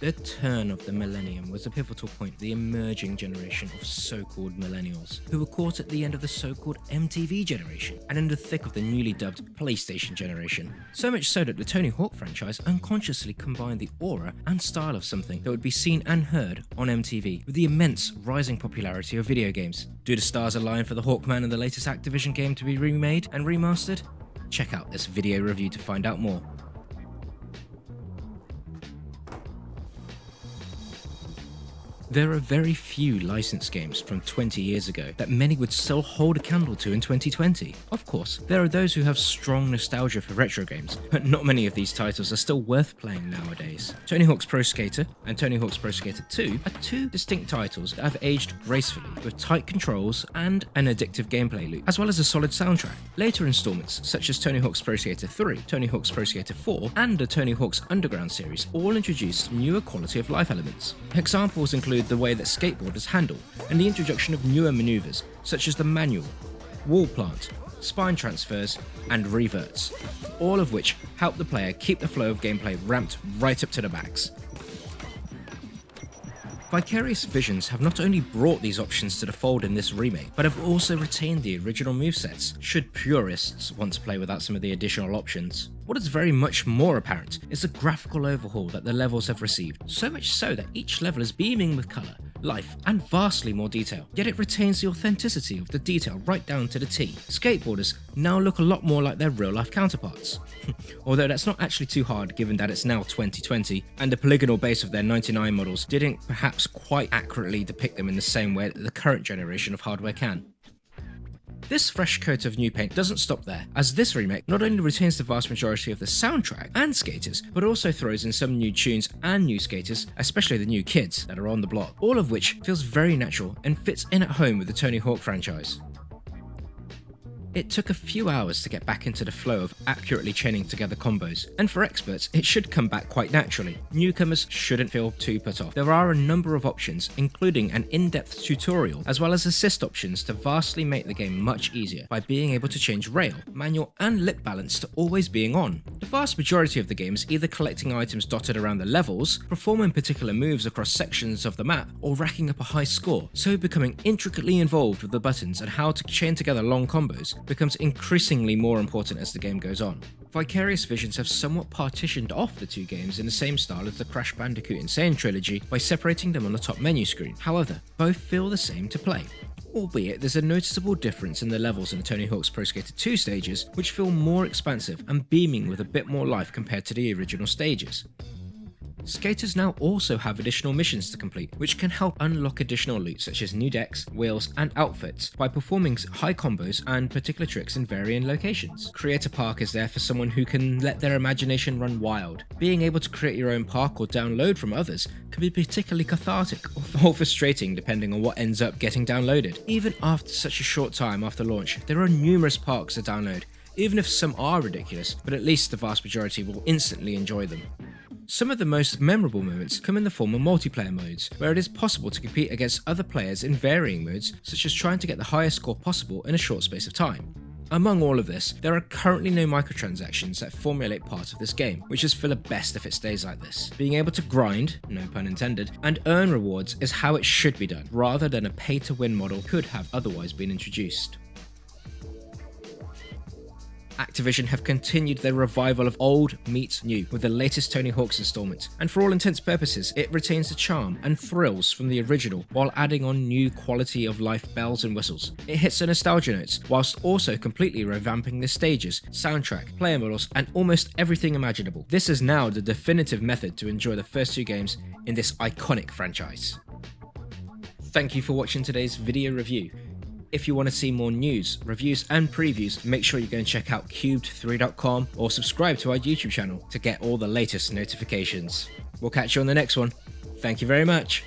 The turn of the millennium was a pivotal point for the emerging generation of so-called millennials, who were caught at the end of the so-called MTV generation and in the thick of the newly dubbed PlayStation generation. So much so that the Tony Hawk franchise unconsciously combined the aura and style of something that would be seen and heard on MTV with the immense rising popularity of video games. Do the stars align for the Hawkman and the latest Activision game to be remade and remastered? Check out this video review to find out more. There are very few licensed games from 20 years ago that many would still hold a candle to in 2020. Of course, there are those who have strong nostalgia for retro games, but not many of these titles are still worth playing nowadays. Tony Hawk's Pro Skater and Tony Hawk's Pro Skater 2 are two distinct titles that have aged gracefully, with tight controls and an addictive gameplay loop, as well as a solid soundtrack. Later installments, such as Tony Hawk's Pro Skater 3, Tony Hawk's Pro Skater 4, and the Tony Hawk's Underground series all introduced newer quality of life elements. Examples include the way that skateboarders handle, and the introduction of newer maneuvers such as the manual, wall plant, spine transfers, and reverts, all of which help the player keep the flow of gameplay ramped right up to the max. Vicarious Visions have not only brought these options to the fold in this remake, but have also retained the original movesets, should purists want to play without some of the additional options. What is very much more apparent is the graphical overhaul that the levels have received, so much so that each level is beaming with colour, life, and vastly more detail, yet it retains the authenticity of the detail right down to the T. Skateboarders now look a lot more like their real-life counterparts. Although that's not actually too hard given that it's now 2020, and the polygonal base of their 99 models didn't perhaps quite accurately depict them in the same way that the current generation of hardware can. This fresh coat of new paint doesn't stop there, as this remake not only retains the vast majority of the soundtrack and skaters, but also throws in some new tunes and new skaters, especially the new kids that are on the block, all of which feels very natural and fits in at home with the Tony Hawk franchise. It took a few hours to get back into the flow of accurately chaining together combos, and for experts it should come back quite naturally. Newcomers shouldn't feel too put off. There are a number of options, including an in-depth tutorial, as well as assist options to vastly make the game much easier by being able to change rail, manual and lip balance to always being on. The vast majority of the game is either collecting items dotted around the levels, performing particular moves across sections of the map, or racking up a high score, so becoming intricately involved with the buttons and how to chain together long combos becomes increasingly more important as the game goes on. Vicarious Visions have somewhat partitioned off the two games in the same style as the Crash Bandicoot Insane trilogy by separating them on the top menu screen. However, both feel the same to play, albeit there's a noticeable difference in the levels in the Tony Hawk's Pro Skater 2 stages, which feel more expansive and beaming with a bit more life compared to the original stages. Skaters now also have additional missions to complete, which can help unlock additional loot such as new decks, wheels, and outfits by performing high combos and particular tricks in varying locations. Creator Park is there for someone who can let their imagination run wild. Being able to create your own park or download from others can be particularly cathartic or frustrating depending on what ends up getting downloaded. Even after such a short time after launch, there are numerous parks to download, even if some are ridiculous, but at least the vast majority will instantly enjoy them. Some of the most memorable moments come in the form of multiplayer modes, where it is possible to compete against other players in varying modes, such as trying to get the highest score possible in a short space of time. Among all of this, there are currently no microtransactions that formulate part of this game, which is for the best if it stays like this. Being able to grind, no pun intended, and earn rewards is how it should be done, rather than a pay-to-win model could have otherwise been introduced. Activision have continued their revival of old meets new with the latest Tony Hawk's installment, and for all intents purposes, it retains the charm and thrills from the original while adding on new quality of life bells and whistles. It hits the nostalgia notes, whilst also completely revamping the stages, soundtrack, player models, and almost everything imaginable. This is now the definitive method to enjoy the first two games in this iconic franchise. Thank you for watching today's video review. If you want to see more news, reviews and previews, make sure you go and check out cubed3.com or subscribe to our YouTube channel to get all the latest notifications. We'll catch you on the next one. Thank you very much.